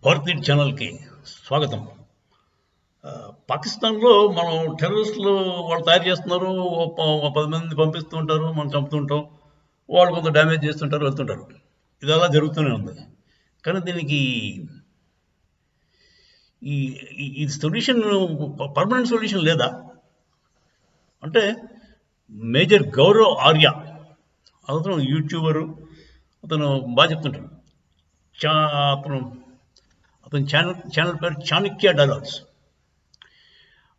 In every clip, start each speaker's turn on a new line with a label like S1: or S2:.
S1: భారతీయ ఛానల్కి స్వాగతం. పాకిస్తాన్లో మనం టెర్రరిస్టులు వాళ్ళు తయారు చేస్తున్నారు. ఓ 10 మంది పంపిస్తూ ఉంటారు, మనం చంపుతుంటాం. వాళ్ళు కొంత డ్యామేజ్ చేస్తుంటారు, వెళ్తుంటారు. ఇది అలా జరుగుతూనే ఉంది. కానీ దీనికి ఈ ఈ సొల్యూషన్, పర్మనెంట్ సొల్యూషన్ లేదా అంటే మేజర్ గౌరవ్ ఆర్య అతను యూట్యూబరు, అతను బాగా చెప్తుంటాడు. అతను అతని ఛానల్ పేరు చాణక్య డైలాగ్స్.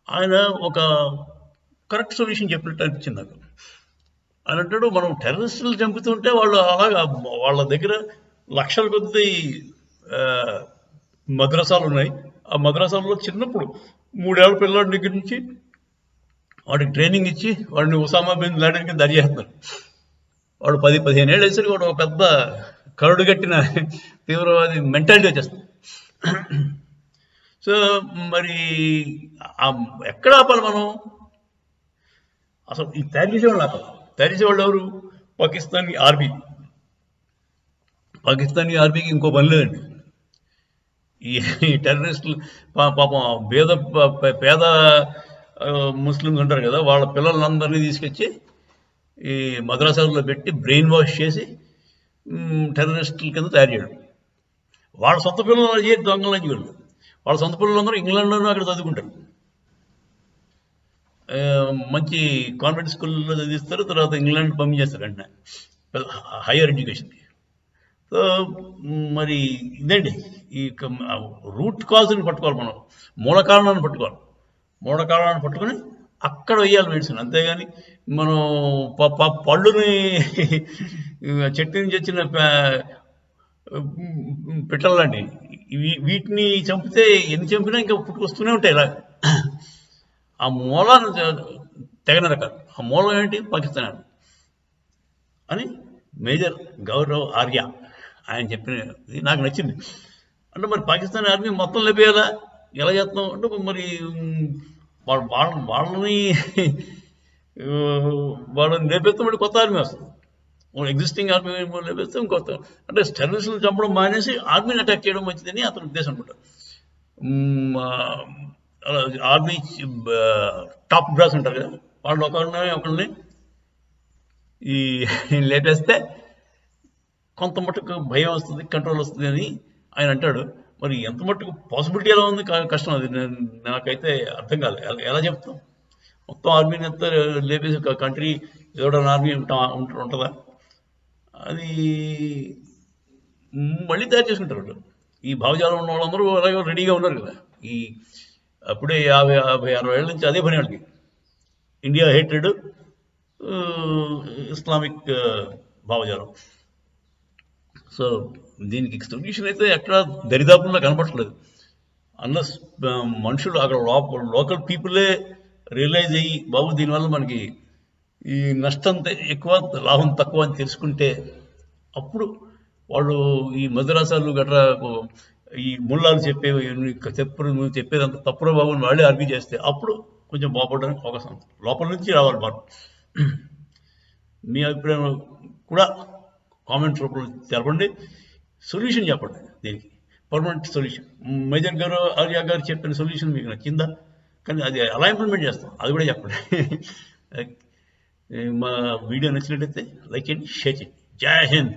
S1: ఆయన ఒక కరెక్ట్ సొల్యూషన్ చెప్పినట్టు అనిపించింది నాకు. ఆయన అంటాడు, మనం టెర్రరిస్టులు చంపుతుంటే వాళ్ళు అలాగా వాళ్ళ దగ్గర లక్షల కొద్ది మద్రసాలు ఉన్నాయి. ఆ మద్రసాల్లో చిన్నప్పుడు 3 ఏళ్ల పిల్లల దగ్గర నుంచి వాడికి ట్రైనింగ్ ఇచ్చి వాడిని ఉసామా బిన్ లాడెన్ కింద చేస్తున్నారు. వాడు 10-15 ఏళ్ళు వేసరికి వాడు ఒక పెద్ద కరుడు కట్టిన తీవ్రవాది మెంటాలిటీ వచ్చేస్తుంది. సో మరి ఎక్కడ ఆపాలి మనం? అసలు ఈ తయారు చేసేవాళ్ళు ఆపాలి. తయారు చేసేవాళ్ళు ఎవరు? పాకిస్తానీ ఆర్మీ. పాకిస్తానీ ఆర్మీకి ఇంకో పని లేదండి. ఈ టెర్రరిస్టులు పాపం పేద ముస్లింలు ఉంటారు కదా, వాళ్ళ పిల్లలందరినీ తీసుకొచ్చి ఈ మద్రాసాల్లో పెట్టి బ్రెయిన్ వాష్ చేసి టెర్రరిస్టుల కింద తయారు చేయడం. వాళ్ళ సొంత పిల్లలు ఏ దొంగల నుంచి వెళ్ళదు. వాళ్ళ సొంత పిల్లలందరూ ఇంగ్లాండ్లోనూ అక్కడ చదువుకుంటారు. మంచి కాన్వెంట్ స్కూల్లో చదివిస్తారు, తర్వాత ఇంగ్లాండ్ పంపించేస్తారు వెంటనే హయ్యర్ ఎడ్యుకేషన్కి. సో మరి ఇదండి, ఈ రూట్ కాజ్ని పట్టుకోవాలి మనం, మూల కారణాన్ని పట్టుకోవాలి. మూల కారణాన్ని పట్టుకొని అక్కడ వేయాలి మెడిసిన్. అంతేగాని మనం పళ్ళుని చెట్టు నుంచి వచ్చిన పిట్టలండి, వీటిని చంపితే ఎన్ని చంపినా ఇంకా పుట్టుకొస్తూనే ఉంటాయి. ఇలా ఆ మూలాన్ని తెగనరకాలి. ఆ మూలం ఏంటి? పాకిస్తాన్ అని మేజర్ గౌరవ్ ఆర్య ఆయన చెప్పినది నాకు నచ్చింది. అంటే మరి పాకిస్తాన్ ఆర్మీ మొత్తం లేపేయాలా? ఎలా చేస్తాం అంటే మరి వాళ్ళని లేపేస్తే మళ్ళీ కొత్త ఆర్మీ వస్తుంది. ఎగ్జిస్టింగ్ ఆర్మీ లేపేస్తే ఇంకొత్త, అంటే టెర్రరిస్టులు చంపడం మానేసి ఆర్మీని అటాక్ చేయడం మంచిదని అతని ఉద్దేశం అనుకుంటారు. ఆర్మీ టాప్ బ్రాస్ ఉంటారు కదా, వాళ్ళు ఒకరిని ఈ లేపేస్తే కొంత మటుకు భయం వస్తుంది, కంట్రోల్ వస్తుంది అని ఆయన అంటాడు. మరి ఎంత మటుకు పాసిబిలిటీ ఎలా ఉంది? కష్టం. అది నాకైతే అర్థం కాలేదు. ఎలా చెప్తాం? మొత్తం ఆర్మీని అంతా లేపేసి ఒక కంట్రీ ఎవడన్నా ఆర్మీ ఉంటుందా? అది మళ్ళీ తయారు చేసుకుంటారు. ఈ భావజాలం ఉన్న వాళ్ళందరూ అలాగే రెడీగా ఉన్నారు కదా. ఈ అప్పుడే 50-60 ఏళ్ళ నుంచి అదే పని వాళ్ళకి. ఇండియా హేటెడ్, ఇస్లామిక్ భావజాలం. సో దీనికి సొల్యూషన్ అయితే ఎక్కడ దరిదాపుల్లో కనపడట్లేదు. అన్లెస్ మనుషులు అక్కడ లోకల్ పీపులే రియలైజ్ అయ్యి, బాబు దీనివల్ల మనకి ఈ నష్టం ఎక్కువ, లాభం తక్కువ అని తెలుసుకుంటే అప్పుడు వాళ్ళు ఈ మద్రాసాలు గట్రా ఈ ముల్లాలు చెప్పేదంత తప్పులో బాబు వాళ్ళే ఆర్గ్యూ చేస్తే అప్పుడు కొంచెం బాగుపడడానికి అవకాశం ఉంది. లోపల నుంచి రావాలి మార్పు. మీ అభిప్రాయం కూడా కామెంట్ రూపంలో తెలపండి. సొల్యూషన్ చెప్పండి దీనికి, పర్మనెంట్ సొల్యూషన్. మేజర్ గారు ఆర్య గారు చెప్పిన సొల్యూషన్ మీకు నచ్చిందా? కానీ అది ఎలా ఇంప్లిమెంట్ చేస్తాం అది కూడా చెప్పండి. మా వీడియో నచ్చినట్లయితే లైక్ చేయండి, షేర్ చేయండి. జై హింద్.